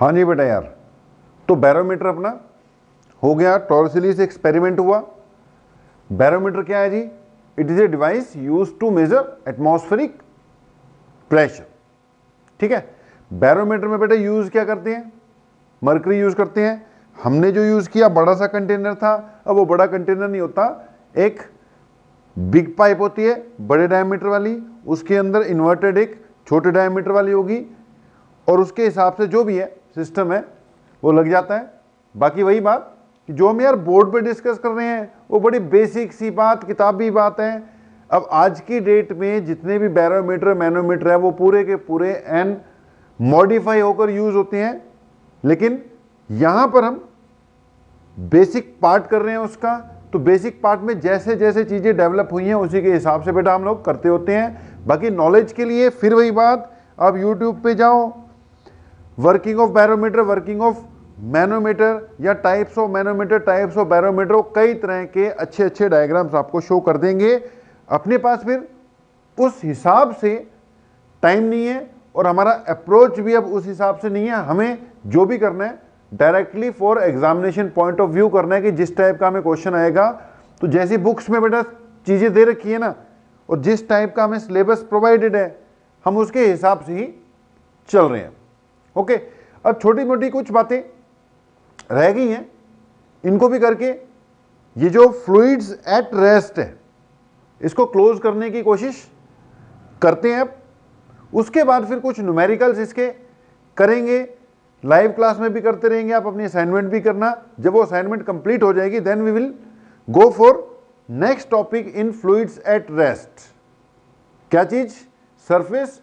हाँ जी बेटा यार, तो बैरोमीटर अपना हो गया, टॉर्सिली से एक्सपेरिमेंट हुआ। बैरोमीटर क्या है जी? It is a device use to measure atmospheric pressure. ठीक है, बैरोमीटर में बेटा यूज क्या करते हैं? मरकरी यूज करते हैं। हमने जो यूज किया बड़ा सा कंटेनर था, अब वो बड़ा कंटेनर नहीं होता, एक बिग पाइप होती है बड़े डायमीटर वाली, उसके अंदर इन्वर्टेड एक छोटे डायमीटर वाली होगी, और उसके हिसाब से जो भी है सिस्टम है वो लग जाता है। बाकी वही बात कि जो हम यार बोर्ड पे डिस्कस कर रहे हैं वो बड़ी बेसिक सी बात, किताबी बात है। अब आज की डेट में जितने भी बैरोमीटर मैनोमीटर है वो पूरे के पूरे एन मॉडिफाई होकर यूज होते हैं, लेकिन यहां पर हम बेसिक पार्ट कर रहे हैं उसका। तो बेसिक पार्ट में जैसे जैसे चीजें डेवलप हुई हैं उसी के हिसाब से बेटा हम लोग करते होते हैं। बाकी नॉलेज के लिए फिर वही बात, आप यूट्यूब पे जाओ, working of barometer, working of manometer या types of manometer, types of barometer, कई तरह के अच्छे अच्छे डायग्राम्स आपको शो कर देंगे। अपने पास फिर उस हिसाब से टाइम नहीं है और हमारा अप्रोच भी अब उस हिसाब से नहीं है। हमें जो भी करना है directly for examination point of view करना है कि जिस टाइप का हमें क्वेश्चन आएगा, तो जैसी बुक्स में बेटा चीजें दे रखी है ना, और जिस टाइप का हमें सिलेबस प्रोवाइडेड है, हम उसके हिसाब से ही चल रहे हैं। ओके, अब छोटी मोटी कुछ बातें रह गई हैं, इनको भी करके ये जो फ्लूइड्स एट रेस्ट है इसको क्लोज करने की कोशिश करते हैं। अब उसके बाद फिर कुछ न्यूमेरिकल्स इसके करेंगे, लाइव क्लास में भी करते रहेंगे, आप अपनी असाइनमेंट भी करना। जब वो असाइनमेंट कंप्लीट हो जाएगी then we will go for next topic in fluids at rest. क्या चीज? Surface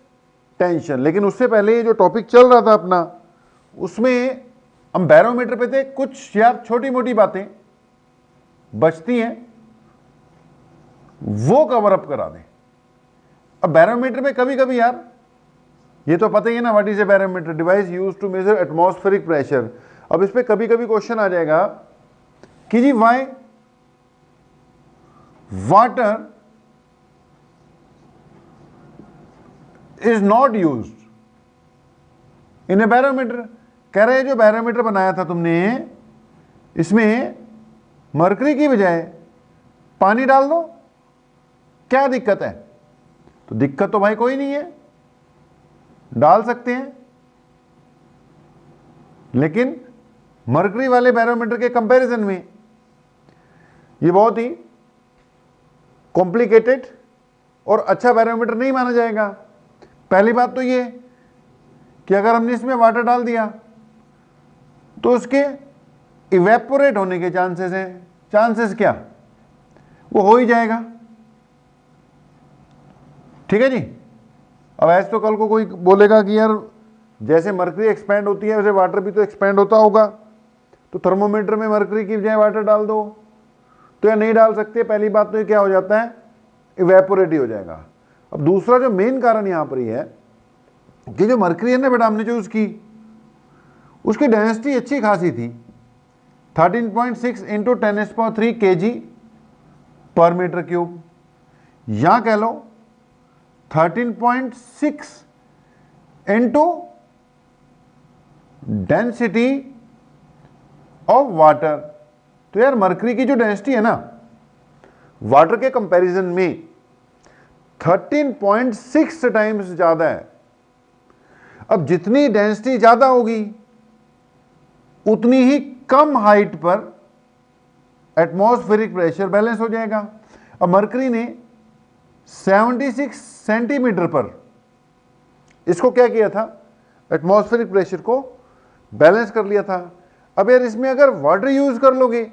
tension. लेकिन उससे पहले ये जो टॉपिक चल रहा था अपना, उसमें हम बैरोमीटर पे थे, कुछ यार छोटी मोटी बातें बचती हैं वो कवर अप करा दें। अब बैरोमीटर में कभी कभी यार ये तो पता ही है ना, what is a barometer? Device use to measure atmospheric pressure. अब इस पे कभी कभी क्वेश्चन आ जाएगा कि जी why water is not used in a barometer. कह रहे हैं जो बैरोमीटर बनाया था तुमने, इसमें मरकरी की बजाय पानी डाल दो, क्या दिक्कत है? तो दिक्कत तो भाई कोई नहीं है, डाल सकते हैं। लेकिन मरकरी वाले बैरोमीटर के कंपैरिजन में ये बहुत ही कॉम्प्लिकेटेड और अच्छा बैरोमीटर नहीं माना जाएगा। पहली बात तो ये कि अगर हमने इसमें वाटर डाल दिया तो उसके इवेपोरेट होने के चांसेस हैं। चांसेस क्या? वो हो ही जाएगा। ठीक है जी। अब ऐसे तो कल को कोई बोलेगा कि यार जैसे मरकरी एक्सपैंड होती है वैसे वाटर भी तो एक्सपैंड होता होगा, तो थर्मोमीटर में मरकरी की बजाय वाटर डाल दो, तो या नहीं डाल सकते। पहली बात तो ये क्या हो जाता है, इवेपोरेट ही हो जाएगा। अब दूसरा जो मेन कारण यहां पर ये है कि जो मरकरी है ना बेटा हमने जो उसकी उसकी डेंसिटी अच्छी खासी थी, 13.6 इंटू 10³ kg पर मीटर क्यूब, या कह लो 13.6 इंटू डेंसिटी ऑफ वाटर। तो यार मरकरी की जो डेंसिटी है ना वाटर के कंपैरिजन में 13.6 टाइम्स ज्यादा है। अब जितनी डेंसिटी ज्यादा होगी उतनी ही कम हाइट पर एटमॉस्फेरिक प्रेशर बैलेंस हो जाएगा। अब मरकरी ने 76 सेंटीमीटर पर इसको क्या किया था, एटमॉस्फेरिक प्रेशर को बैलेंस कर लिया था। अब यार इसमें अगर वाटर यूज कर लोगे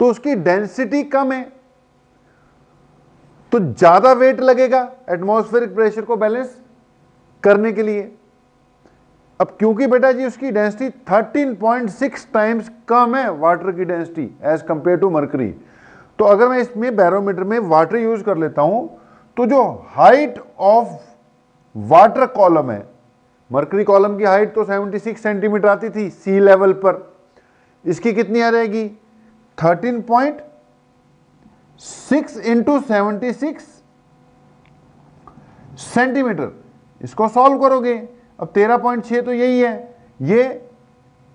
तो उसकी डेंसिटी कम है, तो ज्यादा वेट लगेगा एटमॉस्फेरिक प्रेशर को बैलेंस करने के लिए। अब क्योंकि बेटा जी उसकी डेंसिटी 13.6 टाइम्स कम है वाटर की density as compare to mercury, तो अगर मैं इसमें बैरोमीटर में वाटर यूज कर लेता हूं तो जो हाइट ऑफ वाटर कॉलम है, मरकरी कॉलम की हाइट तो 76 सेंटीमीटर आती थी सी लेवल पर, इसकी कितनी आ जाएगी 13.6 इंटू 76 सेंटीमीटर। इसको सॉल्व करोगे, अब 13.6 तो यही है, ये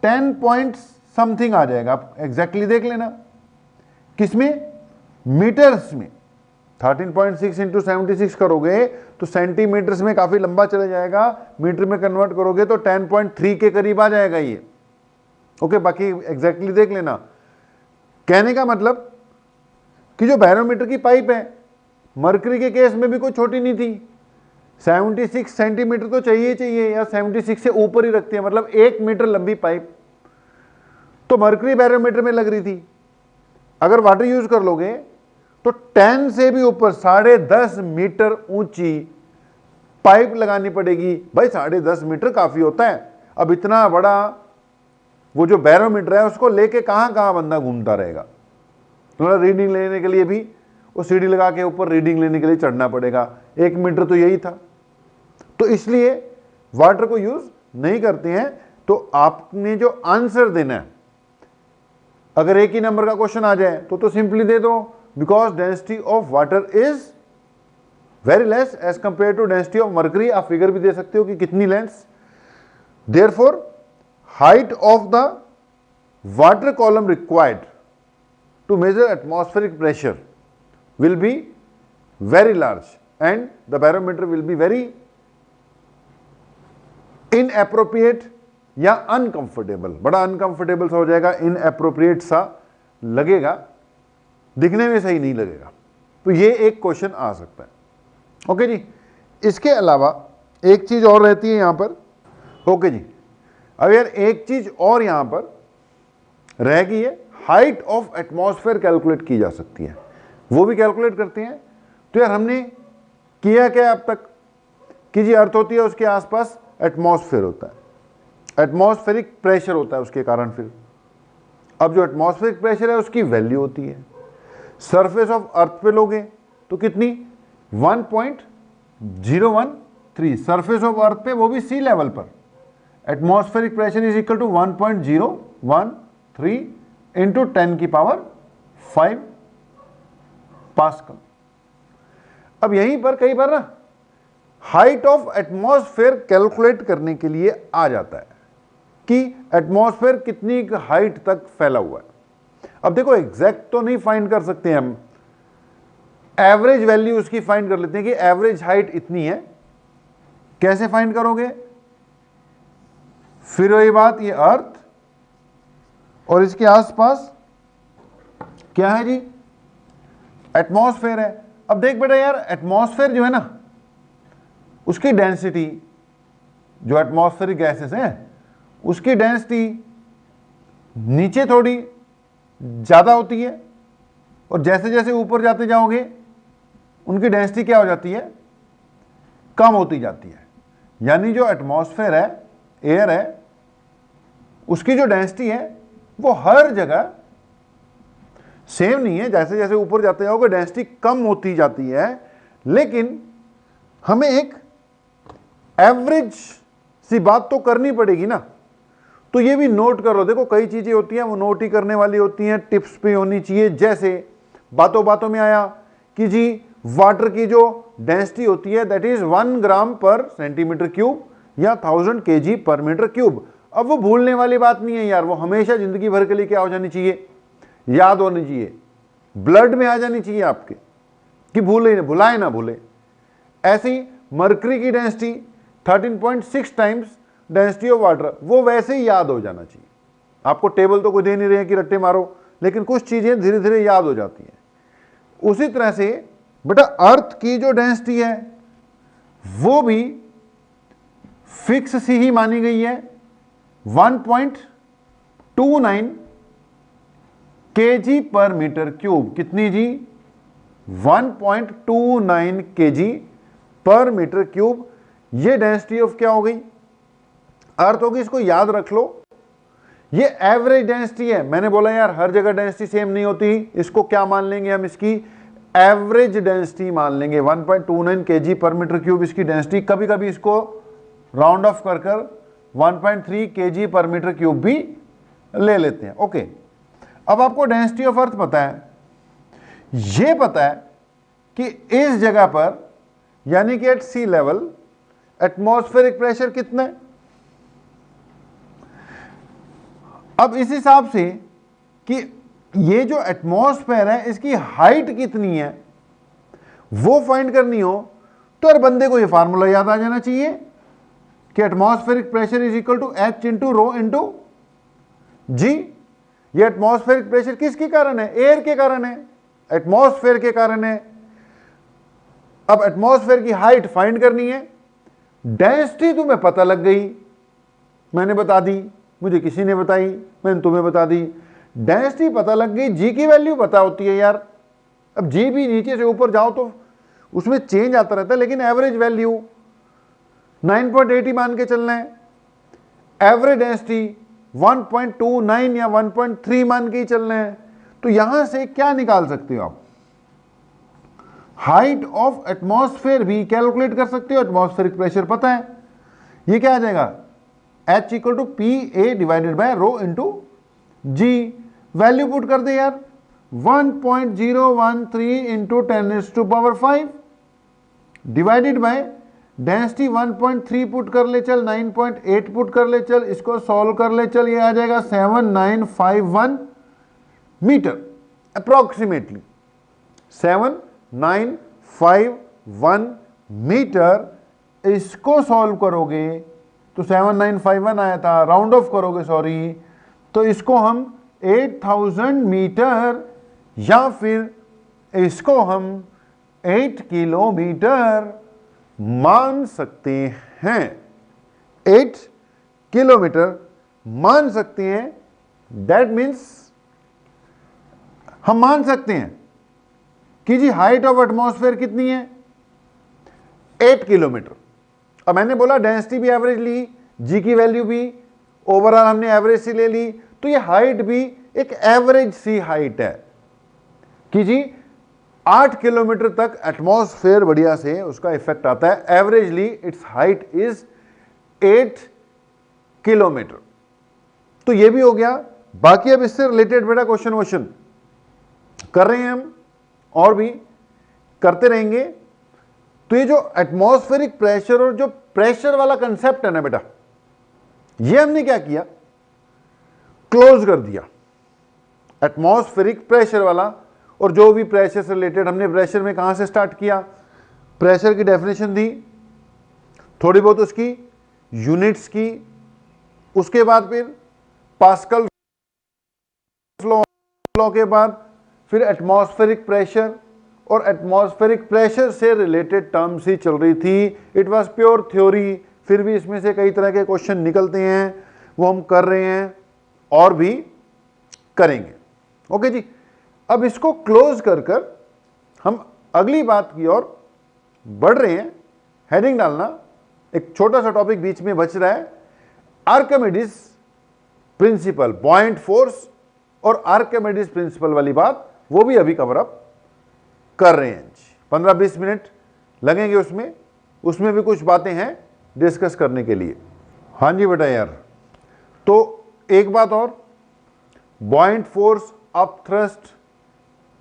10 पॉइंट समथिंग आ जाएगा, आप एग्जैक्टली देख लेना किसमें, मीटर्स में। 13.6 इंटू 76 करोगे तो सेंटीमीटर्स में काफी लंबा चला जाएगा, मीटर में कन्वर्ट करोगे तो 10.3 के करीब आ जाएगा ये। ओके, बाकी एग्जैक्टली देख लेना। कहने का मतलब कि जो बैरोमीटर की पाइप है, मरकरी के केस में भी कोई छोटी नहीं थी, 76 सेंटीमीटर तो चाहिए चाहिए, या 76 से ऊपर ही रखते हैं, मतलब 1 मीटर लंबी पाइप तो मरकरी बैरोमीटर में लग रही थी। अगर वाटर यूज कर लोगे तो 10 से भी ऊपर 10.5 मीटर ऊंची पाइप लगानी पड़ेगी। भाई 10.5 मीटर काफी होता है। अब इतना बड़ा वो जो बैरोमीटर है उसको लेके कहां कहां बंदा घूमता रहेगा, तो रीडिंग लेने के लिए भी वो सीढ़ी लगा के ऊपर रीडिंग लेने के लिए चढ़ना पड़ेगा। 1 मीटर तो यही था, तो इसलिए वाटर को यूज नहीं करते हैं। तो आपने जो आंसर देना है, अगर एक ही नंबर का क्वेश्चन आ जाए तो सिंपली दे दो, because density of water is very less as compare to density of mercury. आप फिगर भी दे सकते हो कि कितनी less. Therefore height of the water column required to measure atmospheric pressure will be very large and the barometer will be very inappropriate या uncomfortable, बड़ा uncomfortable सा हो जाएगा, inappropriate सा लगेगा, दिखने में सही नहीं लगेगा। तो ये एक क्वेश्चन आ सकता है। ओके जी, इसके अलावा एक चीज और रहती है यहां पर। ओके जी, अब यार एक चीज और यहां पर रह गई है, हाइट ऑफ एटमॉस्फेयर कैलकुलेट की जा सकती है, वो भी कैलकुलेट करते हैं। तो यार हमने किया क्या अब तक कि जी अर्थ होती है, उसके आसपास एटमॉस्फेयर होता है, एटमॉस्फेरिक प्रेशर होता है उसके कारण। फिर अब जो एटमॉस्फेरिक प्रेशर है उसकी वैल्यू होती है, सरफेस ऑफ अर्थ पे लोगे तो कितनी 1.013 सरफेस ऑफ अर्थ पे, वो भी सी लेवल पर। Atmospheric pressure is equal to 1.013 into 10 की पावर 5 पास्कल। अब यहीं पर कई बार ना हाइट ऑफ एटमॉस्फेयर कैलकुलेट करने के लिए आ जाता है कि एटमॉस्फेयर कितनी हाइट तक फैला हुआ है। अब देखो एग्जैक्ट तो नहीं फाइंड कर सकते हम, एवरेज वैल्यू उसकी फाइंड कर लेते हैं कि एवरेज हाइट इतनी है। कैसे फाइंड करोगे? फिर वही बात, ये अर्थ और इसके आसपास क्या है जी, एटमॉस्फेयर है। अब देख बेटा यार, एटमॉस्फेयर जो है ना, उसकी डेंसिटी, जो एटमॉस्फेरिक गैसेस हैं उसकी डेंसिटी नीचे थोड़ी ज्यादा होती है, और जैसे जैसे ऊपर जाते जाओगे उनकी डेंसिटी क्या हो जाती है, कम होती जाती है। यानी जो एटमॉस्फेयर है, एयर है, उसकी जो डेंसिटी है वो हर जगह सेम नहीं है। जैसे जैसे ऊपर जाते जाओगे डेंसिटी कम होती जाती है, लेकिन हमें एक एवरेज सी बात तो करनी पड़ेगी ना। तो ये भी नोट करो, देखो कई चीजें होती हैं वो नोट ही करने वाली होती हैं, टिप्स पे होनी चाहिए। जैसे बातों बातों में आया कि जी वाटर की जो डेंसिटी होती है दैट इज 1 ग्राम पर सेंटीमीटर क्यूब या 1000 kg पर मीटर क्यूब। अब वो भूलने वाली बात नहीं है यार, वो हमेशा जिंदगी भर के लिए क्या हो जानी चाहिए, याद होनी चाहिए, ब्लड में आ जानी चाहिए आपके, कि भुलाए ना भूले। ऐसी मरकरी की density 13.6 times density of water, वो वैसे ही याद हो जाना चाहिए। आपको टेबल तो कोई दे नहीं रहे हैं कि रट्टे मारो, लेकिन कुछ चीजें धीरे धीरे याद हो जाती हैं। उसी तरह से बेटा अर्थ की जो डेंसिटी है वो भी फिक्स सी ही मानी गई है, 1.29 kg पर मीटर क्यूब। कितनी जी, 1.29 kg पर मीटर क्यूब। ये डेंसिटी ऑफ क्या हो गई, अर्थ होगी। इसको याद रख लो, ये एवरेज डेंसिटी है। मैंने बोला यार हर जगह डेंसिटी सेम नहीं होती, इसको क्या मान लेंगे हम, इसकी एवरेज डेंसिटी मान लेंगे। 1.29 kg पर मीटर क्यूब इसकी डेंसिटी। कभी कभी इसको राउंड ऑफ कर 1.3 kg पर मीटर क्यूब भी ले लेते हैं। ओके, अब आपको डेंसिटी ऑफ अर्थ पता है, ये पता है कि इस जगह पर यानी कि एट सी लेवल एटमॉस्फेरिक प्रेशर कितना है, अब इस हिसाब से कि ये जो एटमॉस्फेयर है इसकी हाइट कितनी है वो फाइंड करनी हो तो यार बंदे को ये फार्मूला याद आ जाना चाहिए कि atmospheric pressure is equal to H into rho into g. ये एटमॉस्फेरिक प्रेशर किसके कारण है? एयर के कारण है, एटमॉस्फेयर के कारण है। अब एटमॉस्फेयर की हाइट फाइंड करनी है, डेंसिटी तुम्हें पता लग गई, मैंने बता दी, मुझे किसी ने बताई, मैंने तुम्हें बता दी, डेंसिटी पता लग गई, जी की वैल्यू पता होती है यार। अब जी भी नीचे से ऊपर जाओ तो उसमें चेंज आता रहता है, लेकिन एवरेज वैल्यू 9.8 मान के चलना है, एवरेज डेंसिटी 1.29 या 1.3 मान के ही चलना है। तो यहां से क्या निकाल सकते हो आप? हाइट ऑफ एटमॉस्फेयर भी कैलकुलेट कर सकते हो, एटमॉस्फेरिक प्रेशर पता है, ये क्या आ जाएगा H equal to P A divided by rho into G. Value put कर दे यार, 1.013 into 10⁵ divided by density 1.3 put कर ले चल, 9.8 पुट कर ले चल, इसको सॉल्व कर ले चल, ये आ जाएगा 7951 मीटर अप्रोक्सीमेटली, 7951 मीटर। इसको सॉल्व करोगे तो 7951 आया था, राउंड ऑफ करोगे सॉरी, तो इसको हम 8000 मीटर या फिर इसको हम 8 किलोमीटर मान सकते हैं, 8 किलोमीटर मान सकते हैं। दैट मीन्स हम मान सकते हैं कि जी हाइट ऑफ एटमॉस्फेयर कितनी है, 8 किलोमीटर। अब मैंने बोला डेंसिटी भी एवरेज ली, जी की वैल्यू भी ओवरऑल हमने एवरेज से ले ली, तो ये हाइट भी एक एवरेज सी हाइट है कि जी 8 किलोमीटर तक एटमॉस्फेयर बढ़िया से उसका इफेक्ट आता है, averagely it's height is 8 kilometre. तो ये भी हो गया। बाकी अब इससे रिलेटेड बेटा क्वेश्चन कर रहे हैं हम और भी करते रहेंगे। तो ये जो एटमॉस्फेरिक प्रेशर और जो प्रेशर वाला कंसेप्ट है ना बेटा, ये हमने क्या किया, क्लोज कर दिया एटमॉस्फेरिक प्रेशर वाला। और जो भी प्रेशर से रिलेटेड हमने प्रेशर में कहां से स्टार्ट किया, प्रेशर की डेफिनेशन दी, थोड़ी बहुत उसकी यूनिट्स की, उसके बाद फिर पास्कल लॉ के बाद फिर एटमॉस्फेरिक प्रेशर, और एटमॉस्फेरिक प्रेशर से रिलेटेड टर्म्स ही चल रही थी। इट वाज प्योर थ्योरी, फिर भी इसमें से कई तरह के क्वेश्चन निकलते हैं, वो हम कर रहे हैं और भी करेंगे। ओके जी, अब इसको क्लोज कर हम अगली बात की ओर बढ़ रहे हैं। हेडिंग डालना, एक छोटा सा टॉपिक बीच में बच रहा है, आर्किमिडीज प्रिंसिपल, बॉयंट फोर्स और आर्किमिडीज प्रिंसिपल वाली बात, वो भी अभी कवर अप कर रहे हैं। 15-20 मिनट लगेंगे उसमें भी कुछ बातें हैं डिस्कस करने के लिए। हाँ जी बेटा यार, तो एक बात और, बॉयंट फोर्स, अप थ्रस्ट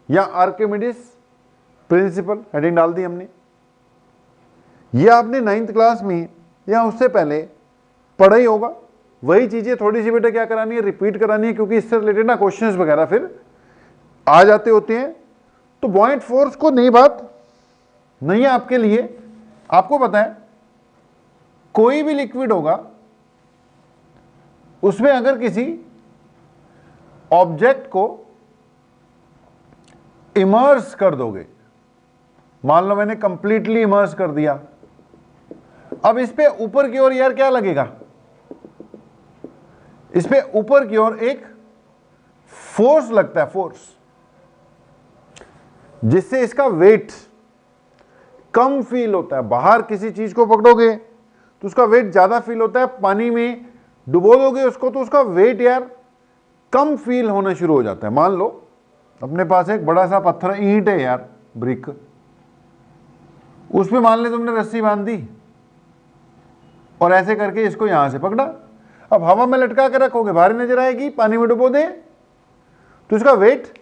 या आर्किमिडीज प्रिंसिपल, हेडिंग डाल दी हमने। ये आपने 9th क्लास में या उससे पहले पढ़ा ही होगा। वही चीजें थोड़ी सी बेटा क्या करानी है, रिपीट करानी है, क्योंकि इससे रिलेटेड ना क्वेश्चंस वगैरह फिर आ जाते होते हैं। तो बॉयंट फोर्स को नई बात नहीं है आपके लिए, आपको पता है कोई भी लिक्विड होगा उसमें अगर किसी ऑब्जेक्ट को इमर्स कर दोगे, मान लो मैंने कंप्लीटली इमर्स कर दिया, अब इस पे ऊपर की ओर यार क्या लगेगा, इस पे ऊपर की ओर एक फोर्स लगता है, फोर्स, जिससे इसका वेट कम फील होता है। बाहर किसी चीज को पकड़ोगे तो उसका वेट ज्यादा फील होता है, पानी में डुबो दोगे उसको तो उसका वेट यार कम फील होना शुरू हो जाता है। मान लो अपने पास एक बड़ा सा पत्थर, ईंट है यार, ब्रिक, उसमें मान ले तुमने रस्सी बांध दी और ऐसे करके इसको यहां से पकड़ा, अब हवा में लटका के रखोगे, भारी नजर आएगी, पानी में डुबो दे तो इसका वेट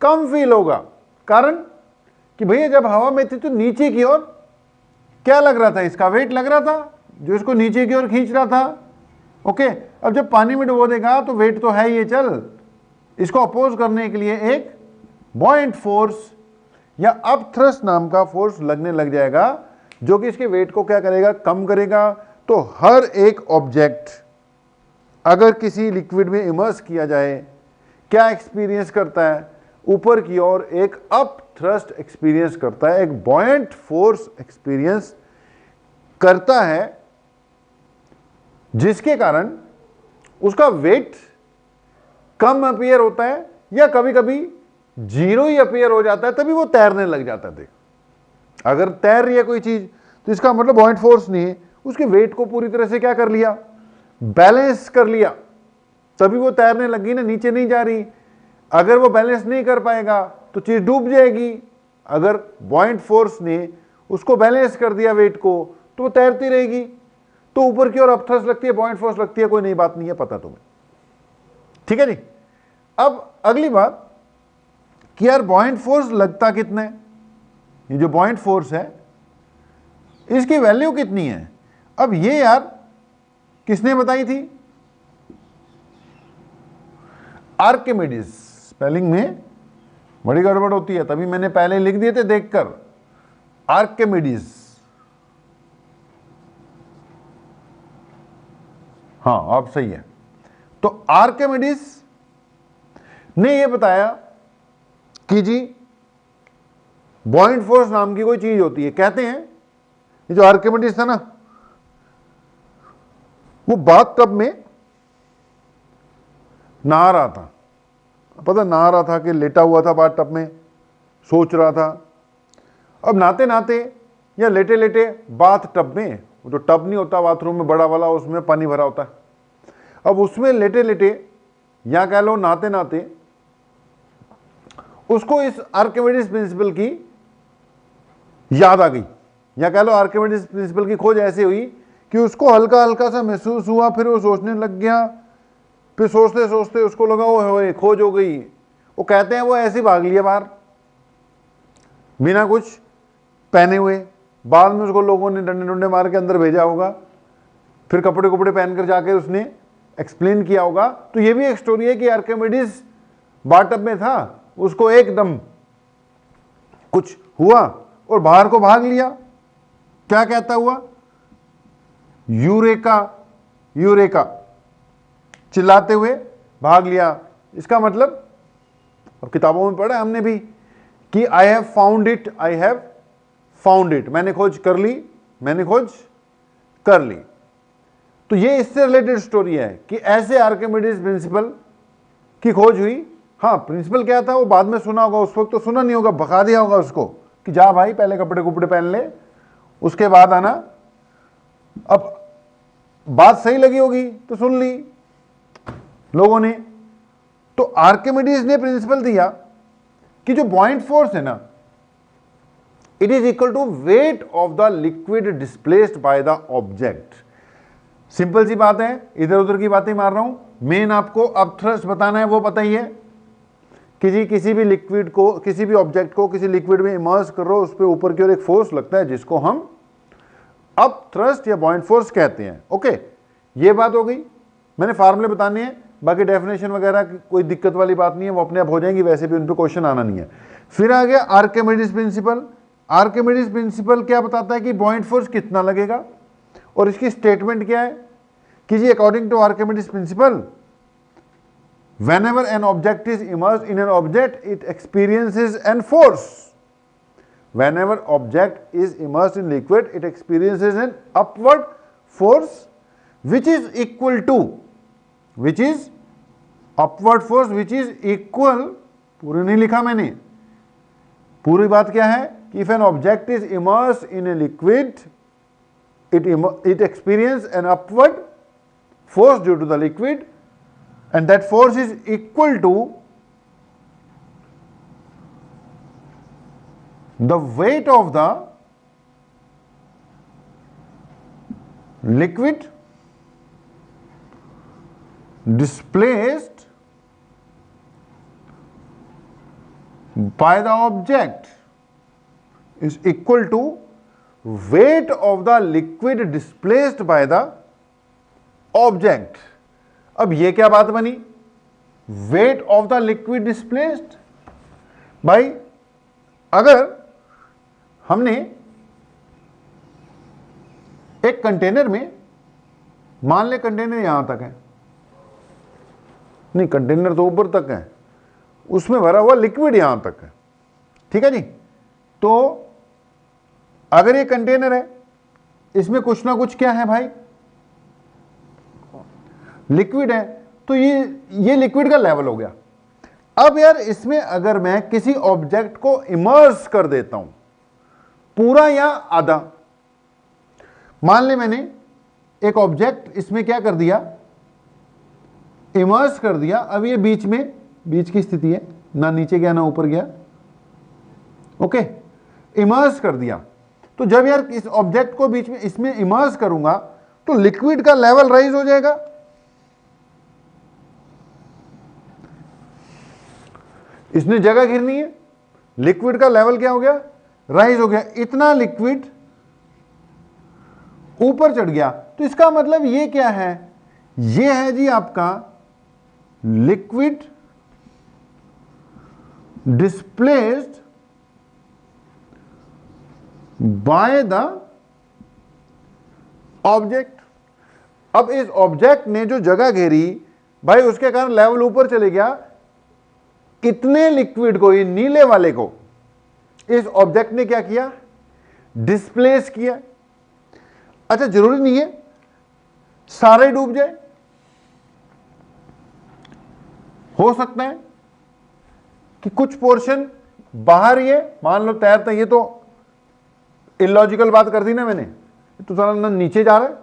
कम फील होगा। कारण कि भैया जब हवा में थी तो नीचे की ओर क्या लग रहा था, इसका वेट लग रहा था जो इसको नीचे की ओर खींच रहा था, ओके, अब जब पानी में डुबो देगा तो वेट तो है ये चल, इसको अपोज करने के लिए एक बॉयंट फोर्स या अपथ्रस्ट नाम का फोर्स लगने लग जाएगा, जो कि इसके वेट को क्या करेगा, कम करेगा। तो हर एक ऑब्जेक्ट अगर किसी लिक्विड में इमर्स किया जाए, क्या एक्सपीरियंस करता है, ऊपर की ओर एक अपथ्रस्ट एक्सपीरियंस करता है, एक बॉयंट फोर्स एक्सपीरियंस करता है, जिसके कारण उसका वेट कम अपीयर होता है या कभी कभी जीरो ही अपीयर हो जाता है, तभी वो तैरने लग जाता है। देख, अगर तैर रही है कोई चीज तो इसका मतलब बॉयंट फोर्स नहीं है, उसके वेट को पूरी तरह से क्या कर लिया, बैलेंस कर लिया, तभी वो तैरने लगी ना, नीचे नहीं जा रही। अगर वो बैलेंस नहीं कर पाएगा तो चीज डूब जाएगी। अगर बॉयंट फोर्स ने उसको बैलेंस कर दिया वेट को, तो वो तैरती रहेगी। तो ऊपर की ओर अपथ्रस्ट लगती है, बॉयंट फोर्स लगती है, कोई नई बात नहीं है, पता तुम्हें, ठीक है जी। अब अगली बात कि यार बॉयंट फोर्स लगता कितना है, ये जो बॉयंट फोर्स है इसकी वैल्यू कितनी है। अब ये यार किसने बताई थी, आर्किमिडीज। स्पेलिंग में बड़ी गड़बड़ होती है, तभी मैंने पहले लिख दिए थे देखकर, आर्किमिडीज। हाँ आप सही है। तो आर्किमिडीज ने यह बताया कि जी बॉयंट फोर्स नाम की कोई चीज होती है। कहते हैं ये जो आर्किमिडीज था ना, वो बाथ टब में नहा रहा था, पता नहा रहा था कि लेटा हुआ था बाथ टब में, सोच रहा था। अब नहाते नहाते या लेटे लेटे बाथ टब में, वो जो टब नहीं होता बाथरूम में बड़ा वाला, उसमें पानी भरा होता है, अब उसमें लेटे लेटे या कह लो नहाते नहाते उसको इस आर्किमिडीज प्रिंसिपल की याद आ गई, या कह लो आर्किमिडीज प्रिंसिपल की खोज ऐसे हुई कि उसको हल्का हल्का सा महसूस हुआ, फिर वो सोचने लग गया, फिर सोचते सोचते उसको लगा ओए खोज हो गई। वो कहते हैं वो ऐसे भाग लिया बाहर बिना कुछ पहने हुए, बाद में उसको लोगों ने डंडे डंडे मार के अंदर भेजा होगा, फिर कपड़े कपड़े पहनकर जाके उसने एक्सप्लेन किया होगा। तो ये भी एक स्टोरी है कि आर्किमिडीज बाथटब में था, उसको एकदम कुछ हुआ और बाहर को भाग लिया। क्या कहता हुआ, यूरेका यूरेका चिल्लाते हुए भाग लिया। इसका मतलब, और किताबों में पढ़ा है हमने भी कि I have found it, I have found it, मैंने खोज कर ली, मैंने खोज कर ली। तो ये इससे रिलेटेड स्टोरी है कि ऐसे आर्किमिडीज प्रिंसिपल की खोज हुई। हाँ, प्रिंसिपल क्या था वो बाद में सुना होगा, उस वक्त तो सुना नहीं होगा, भगा दिया होगा उसको कि जा भाई पहले कपड़े कुपड़े पहन ले, उसके बाद आना। अब बात सही लगी होगी तो सुन ली लोगों ने। तो आर्किमिडीज ने प्रिंसिपल दिया कि जो बॉयंट फोर्स है ना, it is equal to weight of the liquid displaced by the object. Simple सी बात है, इधर उधर की बातें मार रहा हूं, मेन आपको अपथ्रस्ट बताना है, वो पता ही है कि जी किसी भी लिक्विड को, किसी भी ऑब्जेक्ट को किसी लिक्विड में इमर्स कर रहे हो, उस पर ऊपर की ओर एक फोर्स लगता है जिसको हम अपथ्रस्ट या बॉयंट फोर्स कहते हैं। ओके, ये बात हो गई, मैंने फार्मूले बताने हैं, बाकी डेफिनेशन वगैरह कोई दिक्कत वाली बात नहीं है, वो अपने आप हो जाएंगी, वैसे भी उन पर क्वेश्चन आना नहीं है। फिर आ गया आर्किमिडीज प्रिंसिपल। आर्किमिडीज प्रिंसिपल क्या बताता है कि बॉयंट फोर्स कितना लगेगा, और इसकी स्टेटमेंट क्या है कि जी according to Archimedes principle, whenever an object is immersed in an object, it experiences an force. Whenever object is immersed in liquid, it experiences an upward force which is equal to, which is upward force which is equal, पूरी नहीं लिखा मैंने, पूरी बात क्या है कि if an object is immersed in a liquid, it experiences an upward force due to the liquid, and that force is equal to the weight of the liquid displaced by the object, is equal to weight of the liquid displaced by the object. अब ये क्या बात बनी, wait of the liquid displaced. भाई अगर हमने एक container में, मान ले कंटेनर यहां तक है, नहीं कंटेनर तो ऊपर तक है, उसमें भरा हुआ लिक्विड यहां तक है, ठीक है जी। तो अगर ये कंटेनर है, इसमें कुछ ना कुछ क्या है भाई, लिक्विड है, तो ये लिक्विड का लेवल हो गया। अब यार इसमें अगर मैं किसी ऑब्जेक्ट को इमर्स कर देता हूं, पूरा या आधा, मान ले मैंने एक ऑब्जेक्ट इसमें क्या कर दिया, इमर्स कर दिया। अब ये बीच की स्थिति है, ना नीचे गया ना ऊपर गया, ओके, इमर्स कर दिया। तो जब यार इस ऑब्जेक्ट को बीच में इसमें इमर्स करूंगा तो लिक्विड का लेवल राइज हो जाएगा। इसने जगह घेरनी है, लिक्विड का लेवल क्या हो गया, राइज हो गया। इतना लिक्विड ऊपर चढ़ गया, तो इसका मतलब ये क्या है, ये है जी आपका liquid displaced by the object. अब इस ऑब्जेक्ट ने जो जगह घेरी भाई, उसके कारण लेवल ऊपर चले गया। कितने लिक्विड को, ये नीले वाले को इस ऑब्जेक्ट ने क्या किया, डिस्प्लेस किया। अच्छा जरूरी नहीं है सारे डूब जाए, हो सकता है कि कुछ पोर्शन बाहर, ये मान लो तैरता, ये तो इलॉजिकल बात कर दी ना मैंने, तो सारा ना नीचे जा रहा है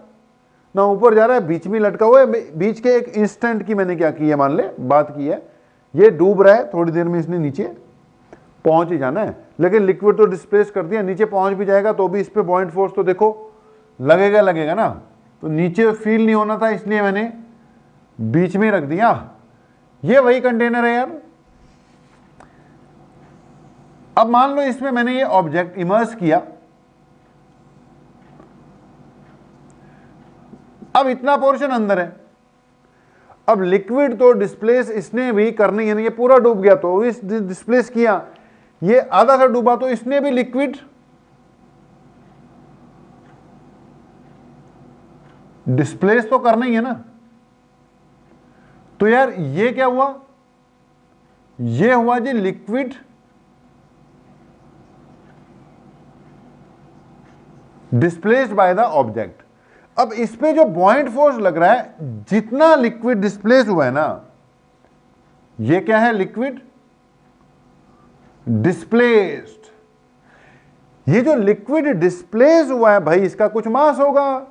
ना ऊपर जा रहा है, बीच में लटका हुआ है। बीच के एक इंस्टेंट की मैंने क्या की है, मान ले बात की है, ये डूब रहा है, थोड़ी देर में इसने नीचे पहुंच ही जाना है, लेकिन लिक्विड तो डिस्प्लेस कर दिया, नीचे पहुंच भी जाएगा तो भी इस पे बॉइंट फोर्स तो देखो लगेगा ना, तो नीचे फील नहीं होना था, इसलिए मैंने बीच में रख दिया। ये वही कंटेनर है यार। अब मान लो इसमें मैंने ये ऑब्जेक्ट इमर्स किया, अब इतना पोर्शन अंदर है, अब लिक्विड तो डिस्प्लेस इसने भी करनी है, ये पूरा डूब गया तो इस डिस्प्लेस किया, ये आधा सा डूबा तो इसने भी लिक्विड डिस्प्लेस तो करना ही है ना। तो यार ये क्या हुआ, ये हुआ जी liquid displaced by the object. अब इस पे जो बॉइंट फोर्स लग रहा है, जितना लिक्विड डिस्प्लेस हुआ है ना, ये क्या है, लिक्विड डिस्प्लेस्ड। ये जो लिक्विड डिस्प्लेस हुआ है भाई, इसका कुछ मास होगा,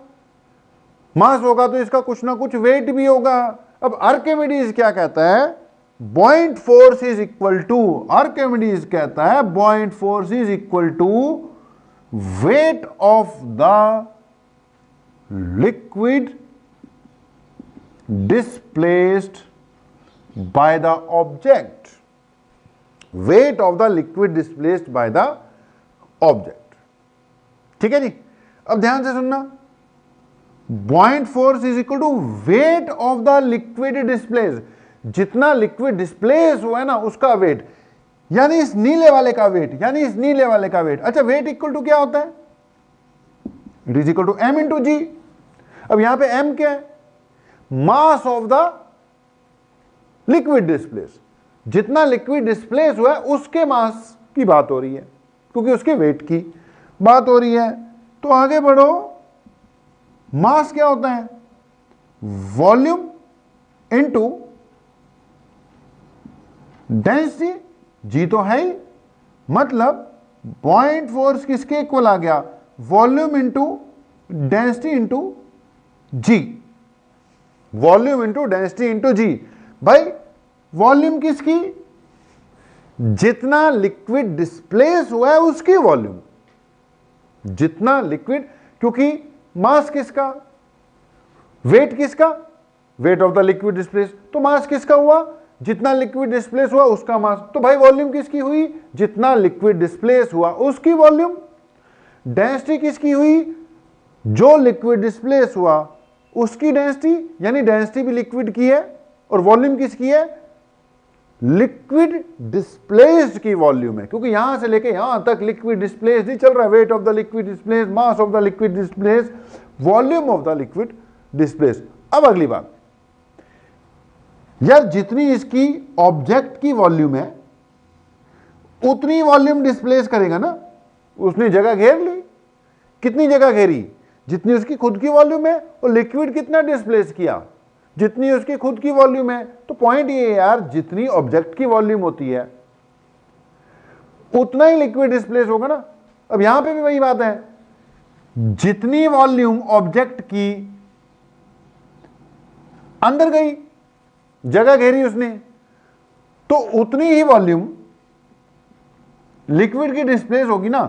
मास होगा तो इसका कुछ ना कुछ वेट भी होगा। अब आर्किमिडीज क्या कहता है, buoyant force is equal to, Archimedes कहता है buoyant force is equal to weight of the liquid displaced by the object, weight of the liquid displaced by the object। ठीक है जी। अब ध्यान से सुनना, buoyant force is equal to weight of the liquid displaced, जितना liquid displace हुआ है ना उसका वेट, यानी इस नीले वाले का वेट, यानी इस नीले वाले का वेट। अच्छा वेट इक्वल टू क्या होता है, it is equal to m into g. अब यहां पे m क्या है, mass of the liquid displace, जितना लिक्विड डिस्प्लेस हुआ है उसके मास की बात हो रही है, क्योंकि उसके वेट की बात हो रही है। तो आगे बढ़ो, मास क्या होता है, वॉल्यूम इनटू डेंसिटी, जी तो है ही, मतलब बॉइंट फोर्स किसके इक्वल आ गया, वॉल्यूम इंटू डेंसिटी इंटू जी, वॉल्यूम इंटू डेंसिटी इंटू जी। भाई वॉल्यूम किसकी, जितना लिक्विड डिस्प्लेस हुआ है उसकी वॉल्यूम, जितना लिक्विड, क्योंकि मास किसका, वेट किसका, wait of the liquid displace, तो मास किसका हुआ, जितना लिक्विड डिस्प्लेस हुआ उसका मास। तो भाई वॉल्यूम किसकी हुई, जितना लिक्विड डिस्प्लेस हुआ उसकी वॉल्यूम। डेंसिटी किसकी हुई, जो लिक्विड डिस्प्लेस हुआ उसकी डेंसिटी, यानी डेंसिटी भी लिक्विड की है और वॉल्यूम किसकी है, लिक्विड डिस्प्लेस्ड की वॉल्यूम है, क्योंकि यहां से लेके यहां तक लिक्विड डिस्प्लेस्ड ही चल रहा है। Wait of the liquid displaced, mass of the liquid displaced, volume of the liquid displaced. अब अगली बात, यार जितनी इसकी ऑब्जेक्ट की वॉल्यूम है उतनी वॉल्यूम डिस्प्लेस करेगा ना। उसने जगह घेर ली, कितनी जगह घेरी, जितनी उसकी खुद की वॉल्यूम है। और लिक्विड कितना डिस्प्लेस किया, जितनी उसकी खुद की वॉल्यूम है। तो पॉइंट ये है यार, जितनी ऑब्जेक्ट की वॉल्यूम होती है उतना ही लिक्विड डिस्प्लेस होगा ना। अब यहां पे भी वही बात है, जितनी वॉल्यूम ऑब्जेक्ट की अंदर गई, जगह घेरी उसने, तो उतनी ही वॉल्यूम लिक्विड की डिस्प्लेस होगी ना।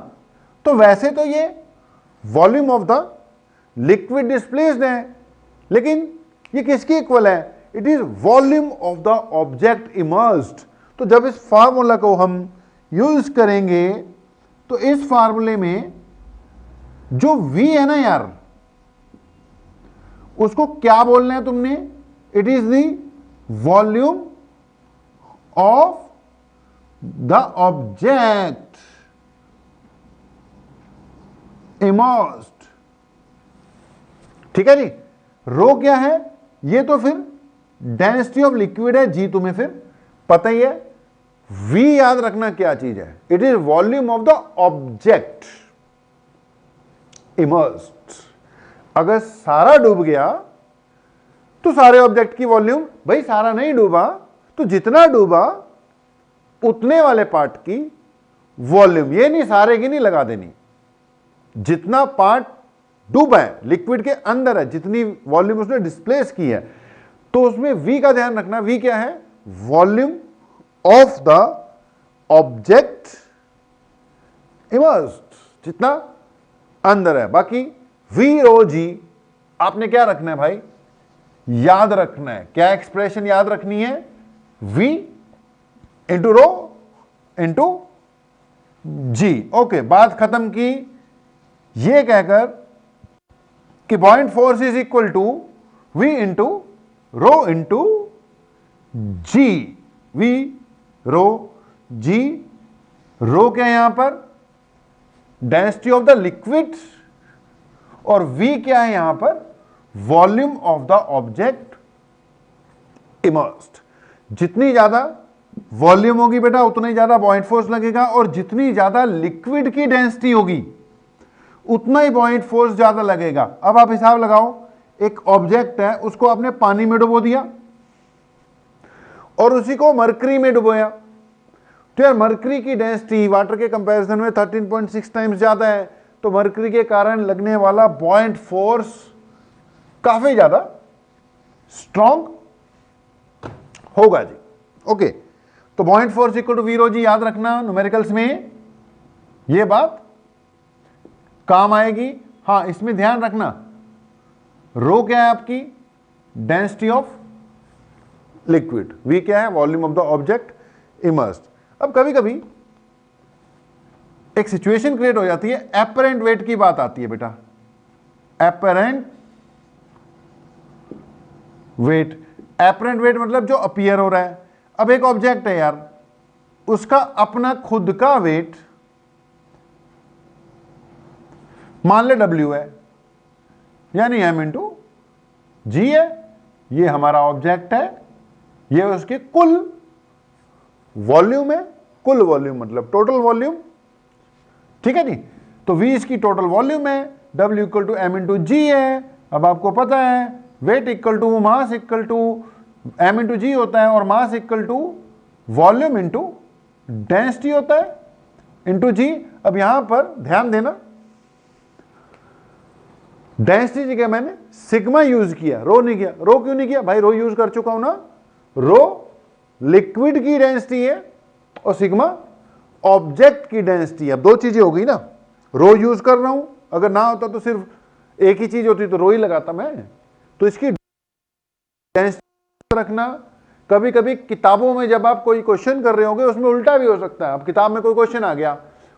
तो वैसे तो ये volume of the liquid displaced है, लेकिन ये किसकी इक्वल है, it is volume of the object immersed. तो जब इस फार्मूला को हम यूज करेंगे तो इस फार्मूले में जो V है ना यार, उसको क्या बोलना है तुमने, it is the volume of the object immersed. ठीक है जी। रो क्या है, ये तो फिर डेंसिटी ऑफ लिक्विड है, जी तुम्हें फिर पता ही है। V याद रखना क्या चीज है, it is volume of the object immersed. अगर सारा डूब गया तो सारे ऑब्जेक्ट की वॉल्यूम, भाई सारा नहीं डूबा तो जितना डूबा उतने वाले पार्ट की वॉल्यूम, ये नहीं सारे की नहीं लगा देनी, जितना पार्ट डूबा है लिक्विड के अंदर है, जितनी वॉल्यूम उसने डिस्प्लेस की है, तो उसमें V का ध्यान रखना। V क्या है, volume of the object immersed, जितना अंदर है। बाकी V रो G आपने क्या रखना है भाई, याद रखना है। क्या एक्सप्रेशन याद रखनी है, V into rho into G। Okay, बात खत्म की ये कहकर कि buoyant force is equal to V into rho into G। V rho G, rho क्या है यहां पर, डेंसिटी ऑफ द लिक्विड, और V क्या है यहां पर, volume of the object immersed. जितनी ज्यादा वॉल्यूम होगी बेटा उतना ही ज्यादा पॉइंट फोर्स लगेगा, और जितनी ज्यादा लिक्विड की डेंसिटी होगी उतना ही पॉइंट फोर्स ज्यादा लगेगा। अब आप हिसाब लगाओ, एक ऑब्जेक्ट है उसको आपने पानी में डुबो दिया और उसी को मरकरी में डुबोया, तो यार मरकरी की डेंसिटी वाटर के कंपैरिजन में 13.6 टाइम्स ज्यादा है, तो मरकरी के कारण लगने वाला पॉइंट फोर्स काफी ज्यादा स्ट्रॉन्ग होगा जी। ओके, तो buoyant force equal to V rho G याद रखना, न्यूमेरिकल्स में ये बात काम आएगी। हाँ, इसमें ध्यान रखना, रो क्या है आपकी, डेंसिटी ऑफ लिक्विड, V क्या है, volume of the object immersed. अब कभी कभी एक सिचुएशन क्रिएट हो जाती है, एपरेंट वेट की बात आती है बेटा, एपरेंट वेट। एपरेंट वेट मतलब जो अपीयर हो रहा है। अब एक ऑब्जेक्ट है यार, उसका अपना खुद का वेट मान ले W है, यानी M इंटू G है। ये हमारा ऑब्जेक्ट है, ये उसकी कुल वॉल्यूम है, कुल वॉल्यूम मतलब टोटल वॉल्यूम। ठीक है जी, तो V इसकी टोटल वॉल्यूम है, W equal to M into G है। अब आपको पता है weight equal to mass equal to M into G होता है, और mass equal to volume into density होता है इंटू G। अब यहां पर ध्यान देना, डेंसिटी जगह मैंने सिग्मा यूज किया, रो नहीं किया। रो क्यों नहीं किया भाई, रो यूज कर चुका हूं ना। रो लिक्विड की डेंसिटी है और सिग्मा ऑब्जेक्ट की डेंसिटी है। अब दो चीजें हो गई ना, रो यूज कर रहा हूं, अगर ना होता तो सिर्फ एक ही चीज होती तो रो ही लगाता मैं। तो इसकी डेंसिटी रखना। कभी कभी किताबों में जब आप कोई क्वेश्चन कर रहे होंगे उसमें उल्टा भी हो सकता है। अब किताब में कोई क्वेश्चन आ गया,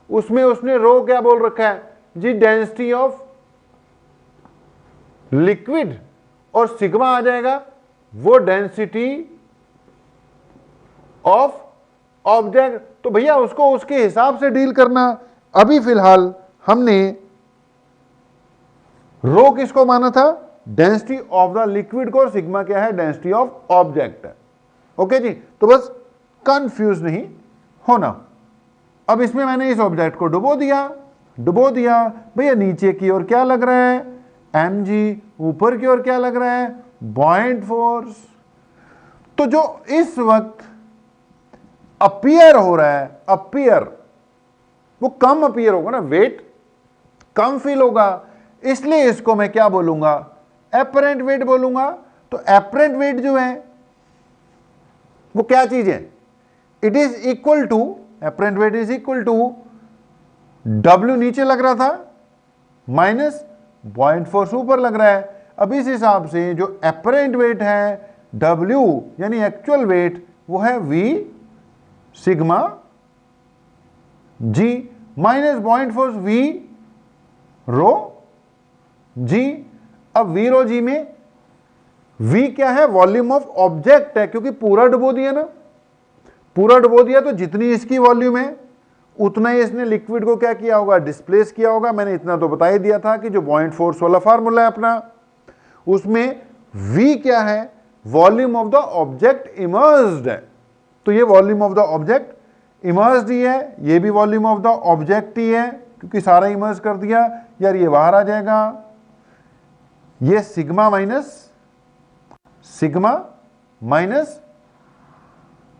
उसमें उसने रो क्या बोल रखा है जी, डेंसिटी ऑफ लिक्विड, और सिग्मा आ जाएगा वो डेंसिटी ऑफ ऑब्जेक्ट। तो भैया उसको उसके हिसाब से डील करना। अभी फिलहाल हमने रो किसको माना था? डेंसिटी ऑफ द लिक्विड को, और सिग्मा क्या है? डेंसिटी ऑफ ऑब्जेक्ट है। ओके जी, तो बस कंफ्यूज नहीं होना। अब इसमें मैंने इस ऑब्जेक्ट को डुबो दिया भैया, नीचे की ओर क्या लग रहा है? mg। ऊपर की ओर क्या लग रहा है? Buoyant force. तो जो इस वक्त अपीयर हो रहा है, अपीयर, वो कम अपीयर होगा ना, वेट कम फील होगा, इसलिए इसको मैं क्या बोलूंगा? एपरेंट वेट बोलूंगा। तो एपरेंट वेट जो है वो क्या चीज है? It is equal to, apparent weight is equal to W नीचे लग रहा था माइनस बॉइंट फोर्स ऊपर लग रहा है। अब इस हिसाब से जो एपरेंट वेट है W यानी एक्चुअल वेट, वो है V sigma G minus बॉइंट force V rho G। अब V रो G में V क्या है? वॉल्यूम ऑफ ऑब्जेक्ट है, क्योंकि पूरा डुबो दिया ना, पूरा डुबो दिया तो जितनी इसकी वॉल्यूम है उतना ही इसने लिक्विड को क्या किया होगा? डिस्प्लेस किया होगा। मैंने इतना तो बता ही दिया था कि जो बॉइंट फोर्स वाला फार्मूला है अपना, उसमें V क्या है? Volume of the object immersed है। तो ये volume of the object immersed ही है, ये भी वॉल्यूम ऑफ द ऑब्जेक्ट ही है, क्योंकि सारा इमर्स कर दिया यार, ये बाहर आ जाएगा। ये सिग्मा माइनस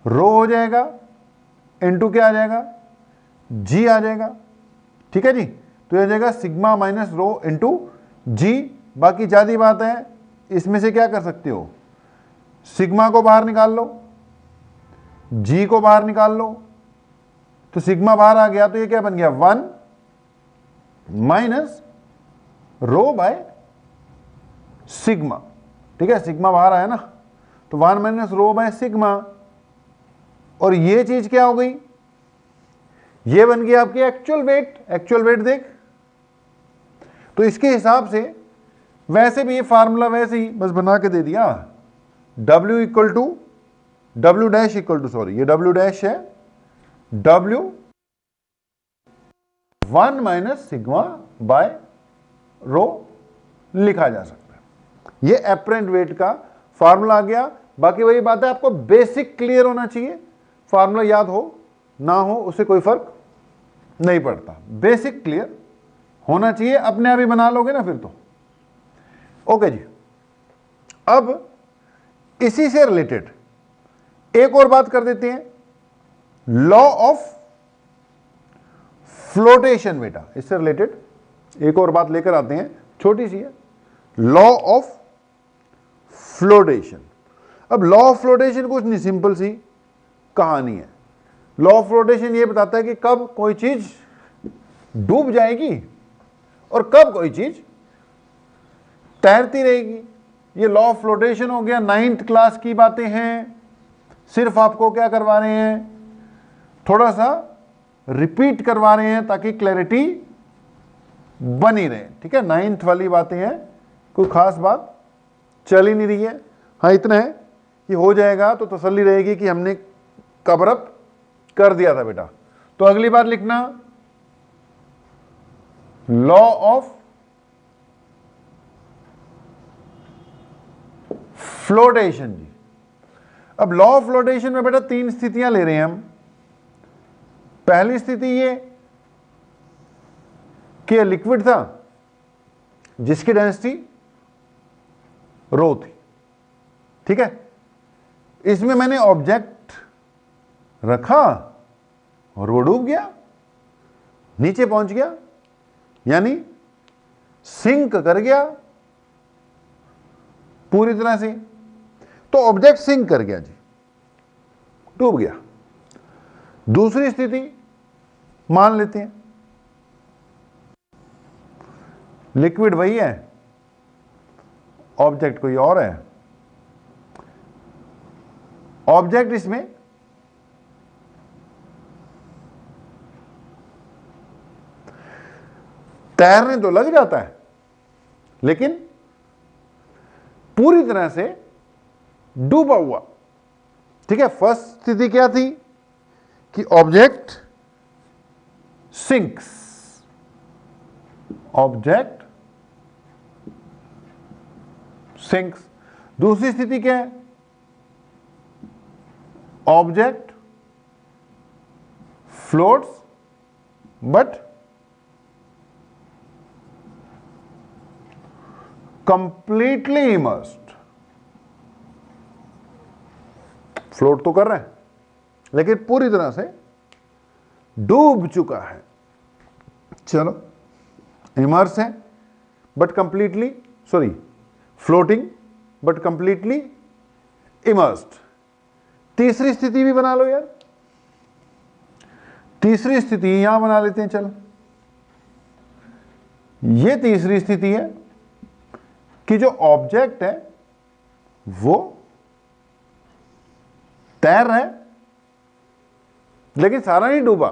रो हो जाएगा, इनटू क्या आ जाएगा? जी आ जाएगा। ठीक है जी, तो ये आ जाएगा सिग्मा माइनस रो इनटू जी। बाकी ज्यादा बात है, इसमें से क्या कर सकते हो? सिग्मा को बाहर निकाल लो, जी को बाहर निकाल लो, तो सिग्मा बाहर आ गया, तो ये क्या बन गया? 1 माइनस रो बाय सिग्मा। ठीक है, सिग्मा बाहर आया ना, तो 1 माइनस रो बाय सिग्मा। और ये चीज क्या हो गई? ये बन गई आपकी एक्चुअल वेट। एक्चुअल वेट देख, तो इसके हिसाब से वैसे भी ये फार्मूला वैसे ही बस बना के दे दिया। W equal to W dash equal to, sorry ये W डैश है, W 1 minus sigma by rho लिखा जा सकता है। ये एपरेंट वेट का फार्मूला आ गया। बाकी वही बात है, आपको बेसिक क्लियर होना चाहिए। फार्मूला याद हो ना हो उससे कोई फर्क नहीं पड़ता, बेसिक क्लियर होना चाहिए। अपने आप ही बना लोगे ना फिर तो। ओके जी, अब इसी से रिलेटेड एक और बात कर देते हैं, लॉ ऑफ फ्लोटेशन। बेटा इससे रिलेटेड एक और बात लेकर आते हैं, छोटी सी है, लॉ ऑफ फ्लोटेशन। अब लॉ ऑफ फ्लोटेशन कुछ नहीं, सिंपल सी कहानी है। लॉ ऑफ फ्लोटेशन ये बताता है कि कब कोई चीज डूब जाएगी और कब कोई चीज तैरती रहेगी। ये लॉ ऑफ फ्लोटेशन हो गया, 9th क्लास की बातें हैं। सिर्फ आपको क्या करवा रहे हैं? थोड़ा सा रिपीट करवा रहे हैं ताकि क्लैरिटी बनी रहे। ठीक है, 9th वाली बातें हैं, कोई खास बात चल ही नहीं रही है। हाँ इतना है कि हो जाएगा तो तसल्ली रहेगी कि हमने कवर अप कर दिया था बेटा। तो अगली बार लिखना लॉ ऑफ फ्लोटेशन जी। अब लॉ ऑफ फ्लोटेशन में बेटा 3 स्थितियां ले रहे हैं हम। पहली स्थिति ये कि लिक्विड था जिसकी डेंसिटी रो थी। ठीक है, इसमें मैंने ऑब्जेक्ट रखा और वो डूब गया, नीचे पहुंच गया, यानी सिंक कर गया पूरी तरह से। तो ऑब्जेक्ट सिंक कर गया जी, डूब गया। दूसरी स्थिति मान लेते हैं लिक्विड वही है, ऑब्जेक्ट कोई और है। ऑब्जेक्ट इसमें तैरने तो लग जाता है, लेकिन पूरी तरह से डूबा हुआ। ठीक है, फर्स्ट स्थिति क्या थी कि ऑब्जेक्ट सिंक्स, ऑब्जेक्ट सिंक्स। दूसरी स्थिति क्या है, object floats but completely immersed. Float तो कर रहे हैं लेकिन पूरी तरह से डूब चुका है। चलो, इमर्स है but completely, sorry, floating but completely immersed. तीसरी स्थिति भी बना लो यार, तीसरी स्थिति यहां बना लेते हैं। चलो, ये तीसरी स्थिति है कि जो ऑब्जेक्ट है वो तैर रहा है लेकिन सारा नहीं डूबा।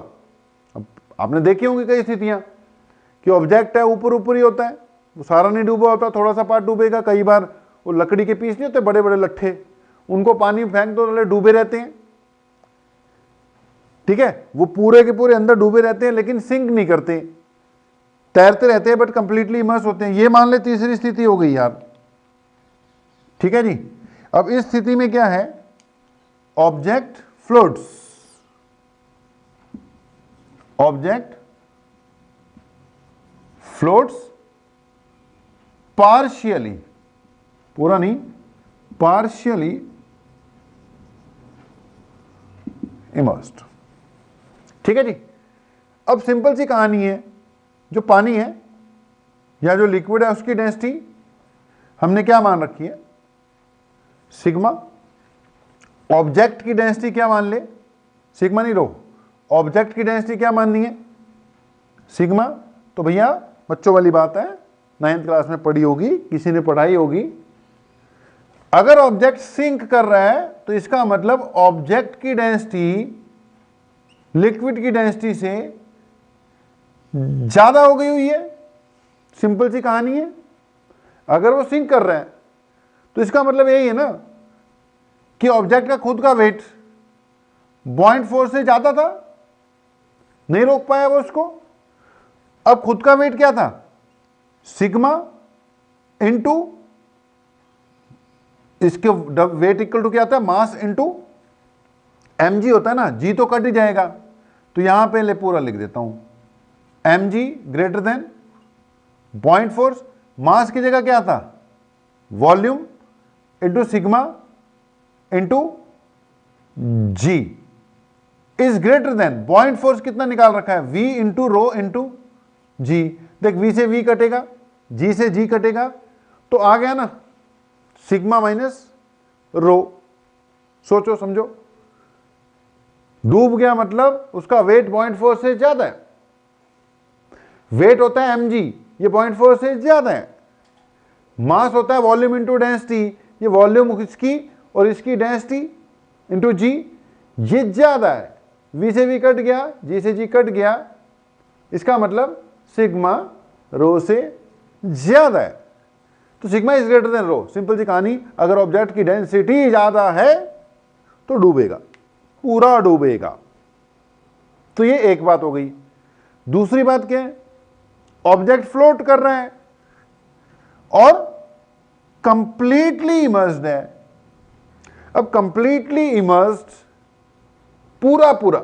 अब आपने देखी होंगी कई स्थितियां कि ऑब्जेक्ट है ऊपर ऊपर ही होता है, वो सारा नहीं डूबा होता, थोड़ा सा पार्ट डूबेगा। कई बार वो लकड़ी के पीस नहीं होते बड़े बड़े लट्ठे, उनको पानी फेंक दो, डूबे रहते हैं। ठीक है, वो पूरे के पूरे अंदर डूबे रहते हैं लेकिन सिंक नहीं करते, तैरते रहते हैं बट कंप्लीटली इमर्स होते हैं। ये मान ले तीसरी स्थिति हो गई यार। ठीक है जी। अब इस स्थिति में क्या है, object floats, object floats partially, पूरा नहीं, पार्शियली इमर्स्ड। ठीक है जी। अब सिंपल सी कहानी है, जो पानी है या जो लिक्विड है उसकी डेंसिटी हमने क्या मान रखी है, सिग्मा। ऑब्जेक्ट की डेंसिटी क्या मान ले, सिग्मा नहीं रो, ऑब्जेक्ट की डेंसिटी क्या माननी है, सिग्मा। तो भैया बच्चों वाली बात है, 9th क्लास में पढ़ी होगी, किसी ने पढ़ाई होगी। अगर ऑब्जेक्ट सिंक कर रहा है तो इसका मतलब ऑब्जेक्ट की डेंसिटी लिक्विड की डेंसिटी से ज्यादा हो गई हुई है। सिंपल सी कहानी है। अगर वो सिंक कर रहा है तो इसका मतलब यही है ना कि ऑब्जेक्ट का खुद का वेट बॉइंट फोर्स से ज्यादा था, नहीं रोक पाया वो उसको। अब खुद का वेट क्या था, सिग्मा इंटू इसके वेट इक्वल टू क्या था, मास इंटू mg होता है ना, g तो कट ही जाएगा। तो यहां पे ले पूरा लिख देता हूं, mg greater than buoyant force, mass की जगह क्या था, volume into sigma into g is greater than buoyant force कितना निकाल रखा है, v into rho into g. देख v से v कटेगा, g से g कटेगा, तो आ गया ना सिग्मा माइनस रो। सोचो समझो, डूब गया मतलब उसका वेट बॉइंट फोर्स से ज्यादा है। वेट होता है mg, ये बॉइंट फोर्स से ज्यादा है। मास होता है वॉल्यूम इंटू डेंसिटी, ये वॉल्यूम इसकी और इसकी डेंसिटी इंटू जी, ये ज्यादा है। v से v कट गया, g से g कट गया, इसका मतलब सिग्मा रो से ज्यादा है। तो sigma is greater than rho. Simple सी कहानी, अगर ऑब्जेक्ट की डेंसिटी ज्यादा है तो डूबेगा, पूरा डूबेगा। तो ये एक बात हो गई। दूसरी बात क्या है, ऑब्जेक्ट फ्लोट कर रहा है और कंप्लीटली इमर्स्ड है। अब कंप्लीटली इमर्स्ड, पूरा पूरा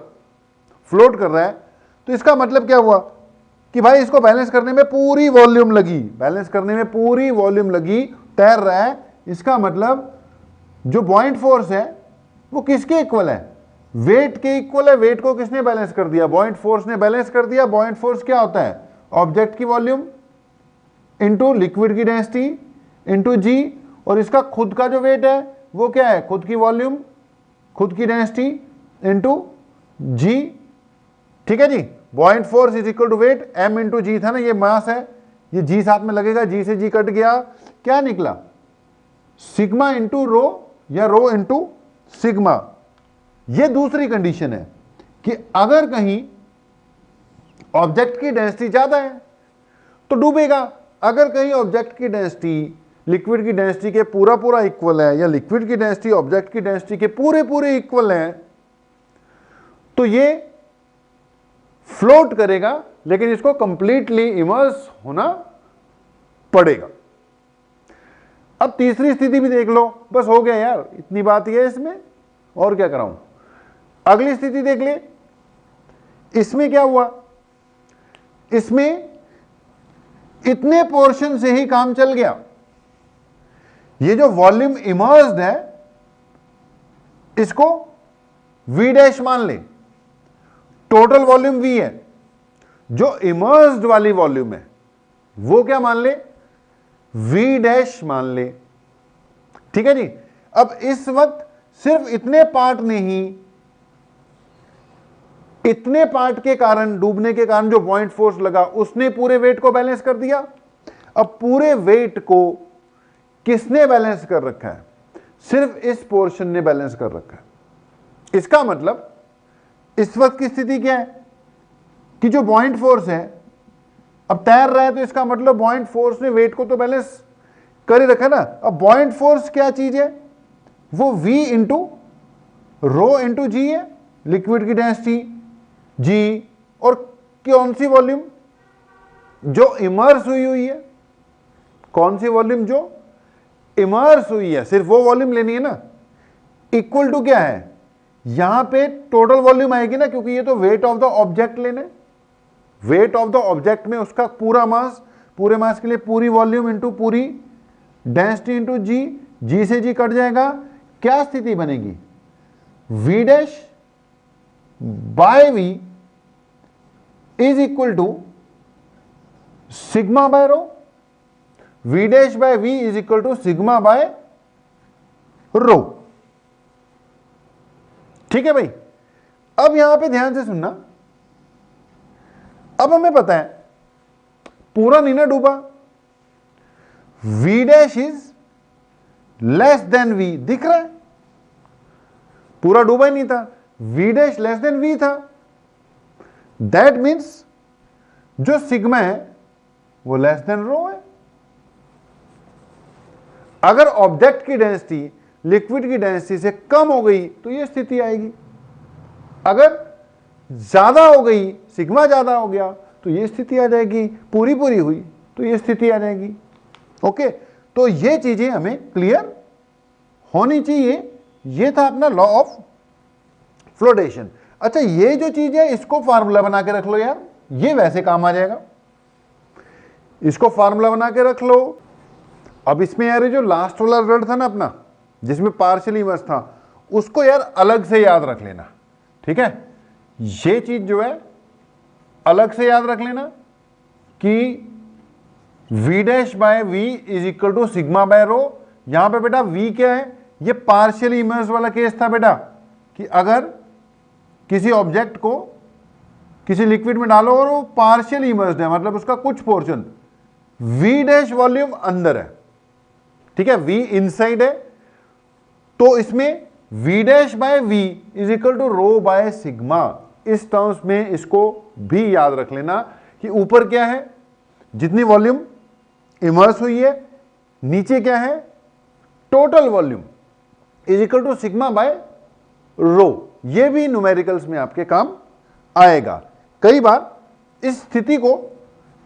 फ्लोट कर रहा है, तो इसका मतलब क्या हुआ कि भाई इसको बैलेंस करने में पूरी वॉल्यूम लगी, बैलेंस करने में पूरी वॉल्यूम लगी, तैर रहा है। इसका मतलब जो बॉइंट फोर्स है वो किसके इक्वल है, वेट के इक्वल है। वेट को किसने बैलेंस कर दिया, बॉइंट फोर्स ने बैलेंस कर दिया। बॉइंट फोर्स क्या होता है, ऑब्जेक्ट की वॉल्यूम इंटू लिक्विड की डेंसिटी इंटू जी, और इसका खुद का जो वेट है वो क्या है, खुद की वॉल्यूम, खुद की डेंसिटी इंटू जी। ठीक है जी। Buoyant force is equal to weight, m into g था ना, ये मास है, ये जी साथ में लगेगा, जी से जी कट गया, क्या निकला, सिग्मा इंटू रो या रो इंटू सिग्मा। ये दूसरी कंडीशन है कि अगर कहीं ऑब्जेक्ट की डेंसिटी ज्यादा है तो डूबेगा, अगर कहीं ऑब्जेक्ट की डेंसिटी लिक्विड की डेंसिटी के पूरा पूरा इक्वल है, या लिक्विड की डेंसिटी ऑब्जेक्ट की डेंसिटी के पूरे पूरे इक्वल है, तो ये फ्लोट करेगा, लेकिन इसको कंप्लीटली इमर्स होना पड़ेगा। अब तीसरी स्थिति भी देख लो, बस हो गया यार, इतनी बात ही है इसमें, और क्या कराऊं। अगली स्थिति देख ले, इसमें क्या हुआ, इसमें इतने पोर्शन से ही काम चल गया। ये जो वॉल्यूम इमर्स्ड है इसको V डैश मान ले, टोटल वॉल्यूम V है, जो इमर्स्ड वाली वॉल्यूम है वो क्या मान ले, V डैश मान ले। ठीक है जी। अब इस वक्त सिर्फ इतने पार्ट ने ही, इतने पार्ट के कारण, डूबने के कारण जो पॉइंट फोर्स लगा उसने पूरे वेट को बैलेंस कर दिया। अब पूरे वेट को किसने बैलेंस कर रखा है, सिर्फ इस पोर्शन ने बैलेंस कर रखा है। इसका मतलब इस वक्त की स्थिति क्या है कि जो पॉइंट फोर्स है अब तैर रहा है, तो इसका मतलब पॉइंट फोर्स ने वेट को तो बैलेंस कर ही रखा ना। अब पॉइंट फोर्स क्या चीज है, वो V इंटू रो इंटू जी है, लिक्विड की डेंसिटी G, और कौन सी वॉल्यूम, जो इमर्स हुई है, कौन सी वॉल्यूम जो इमर्स हुई है, सिर्फ वो वॉल्यूम लेनी है ना, इक्वल टू क्या है, यहां पे टोटल वॉल्यूम आएगी ना, क्योंकि ये तो वेट ऑफ द ऑब्जेक्ट लेने, वेट ऑफ द ऑब्जेक्ट में उसका पूरा मास, पूरे मास के लिए पूरी वॉल्यूम इंटू पूरी डेंसिटी इंटू जी, जी से जी कट जाएगा, क्या स्थिति बनेगी, V dash by V is equal to sigma by rho, V dash by V is equal to sigma by rho. ठीक है भाई। अब यहां पे ध्यान से सुनना, अब हमें पता है पूरा नहीं ना डूबा, V dash is less than V दिख रहा है, पूरा डूबा ही नहीं था, V dash less than V था। दैट मीन्स जो सिग्मा है वो लेस देन रो है। अगर ऑब्जेक्ट की डेंसिटी लिक्विड की डेंसिटी से कम हो गई तो ये स्थिति आएगी, अगर ज्यादा हो गई, सिग्मा ज्यादा हो गया तो ये स्थिति आ जाएगी, पूरी पूरी हुई तो ये स्थिति आ जाएगी। ओके, तो ये चीजें हमें क्लियर होनी चाहिए। ये था अपना लॉ ऑफ फ्लोटेशन। अच्छा, ये जो चीज है इसको फार्मूला बना के रख लो यार, ये वैसे काम आ जाएगा, इसको फार्मूला बना के रख लो। अब इसमें यार जो लास्ट वाला रिजल्ट था ना अपना, जिसमें पार्शियल इमर्स था, उसको यार अलग से याद रख लेना। ठीक है, ये चीज जो है अलग से याद रख लेना कि V dash by V is equal to sigma by rho. यहां पे बेटा V क्या है, ये पार्शियल इमर्स वाला केस था बेटा, कि अगर किसी ऑब्जेक्ट को किसी लिक्विड में डालो और वो पार्शियल इमर्स्ड है, मतलब उसका कुछ पोर्शन, V डैश वॉल्यूम अंदर है, ठीक है, V इनसाइड है, तो इसमें V dash by V is equal to rho by sigma. इस टर्म्स में इसको भी याद रख लेना कि ऊपर क्या है, जितनी वॉल्यूम इमर्स हुई है, नीचे क्या है, total volume is equal to sigma by rho. ये भी न्यूमेरिकल्स में आपके काम आएगा। कई बार इस स्थिति को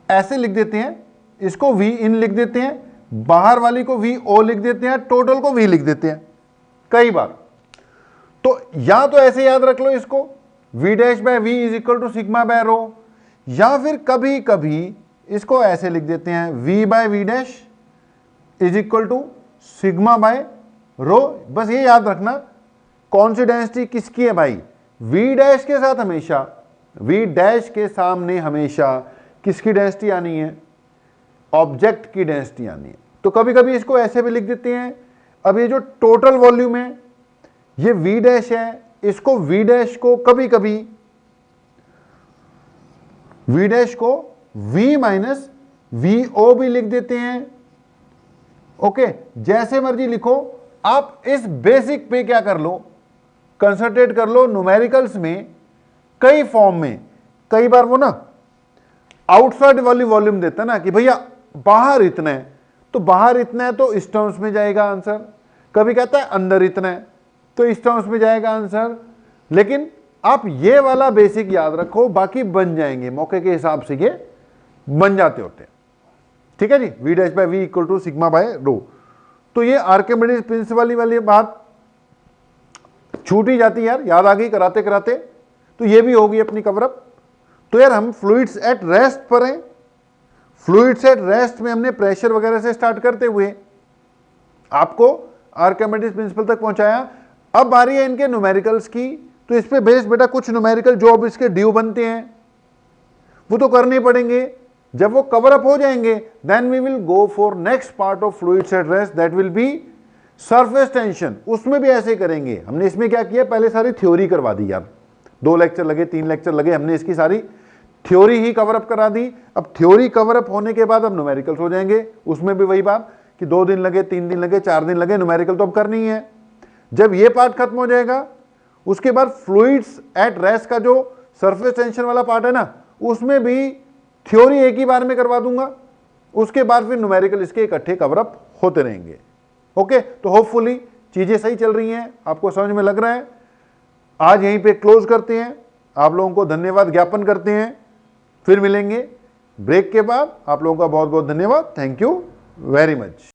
ऐसे लिख देते हैं, इसको V इन लिख देते हैं, बाहर वाली को V O लिख देते हैं, टोटल को V लिख देते हैं कई बार। तो या तो ऐसे याद रख लो इसको, V dash by V is equal to sigma by rho, या फिर कभी कभी इसको ऐसे लिख देते हैं, V by V dash is equal to sigma by rho. बस ये याद रखना कौन सी डेंसिटी किसकी है भाई, V डैश के साथ हमेशा, V डैश के सामने हमेशा किसकी डेंसिटी आनी है, ऑब्जेक्ट की डेंसिटी आनी है। तो कभी कभी इसको ऐसे भी लिख देते हैं। अब ये जो टोटल वॉल्यूम है ये V डैश है, इसको V डैश को कभी कभी V डैश को V माइनस VO भी लिख देते हैं। ओके, जैसे मर्जी लिखो आप। इस बेसिक पे क्या कर लो, कंसंट्रेट कर लो। न्यूमेरिकल्स में कई फॉर्म में, कई बार वो ना आउटसाइड वाली वॉल्यूम देता है ना कि भैया बाहर इतना है, तो बाहर इतना है तो इस टर्म्स में जाएगा आंसर, कभी कहता है अंदर इतना है तो इस टर्म्स में जाएगा आंसर। लेकिन आप ये वाला बेसिक याद रखो, बाकी बन जाएंगे मौके के हिसाब से, ये बन जाते होते हैं। ठीक है जी, v dash by v equal to sigma by rho. तो ये आर्किमिडीज प्रिंसिपल वाली बात छूट ही जाती है यार, याद आ गई कराते कराते। तो ये भी होगी अपनी कवरअप। तो यार हम फ्लूइड्स एट रेस्ट पर हैं। फ्लूइड्स एट रेस्ट में हमने प्रेशर वगैरह से स्टार्ट करते हुए आपको आर्किमिडीज प्रिंसिपल तक पहुंचाया। अब बारी है इनके न्यूमेरिकल्स की। तो इस पे बेस बेटा कुछ न्यूमेरिकल जो अब इसके ड्यू बनते हैं वो तो करने पड़ेंगे। जब वो कवर अप हो जाएंगे then we will go for next part of fluids at rest, that will be surface tension. उसमें भी ऐसे करेंगे। हमने इसमें क्या किया, पहले सारी थ्योरी करवा दी यार, 2 लेक्चर लगे 3 लेक्चर लगे, हमने इसकी सारी थ्योरी ही कवर अप करा दी। अब थ्योरी कवर अप होने के बाद अब न्यूमेरिकल्स हो जाएंगे। उसमें भी वही बात कि 2 दिन लगे 3 दिन लगे 4 दिन लगे, न्यूमेरिकल तो अब करनी ही है। जब ये पार्ट खत्म हो जाएगा उसके बाद फ्लूइड्स एट रेस्ट का जो सरफेस टेंशन वाला पार्ट है ना, उसमें भी थ्योरी एक ही बार में करवा दूंगा। उसके बाद फिर न्यूमेरिकल इसके इकट्ठे कवर अप होते रहेंगे। ओके, तो होपफुली चीजें सही चल रही हैं, आपको समझ में लग रहा है। आज यहीं पे क्लोज करते हैं। आप लोगों को धन्यवाद ज्ञापन करते हैं। फिर मिलेंगे ब्रेक के बाद। आप लोगों का बहुत बहुत धन्यवाद। Thank you very much.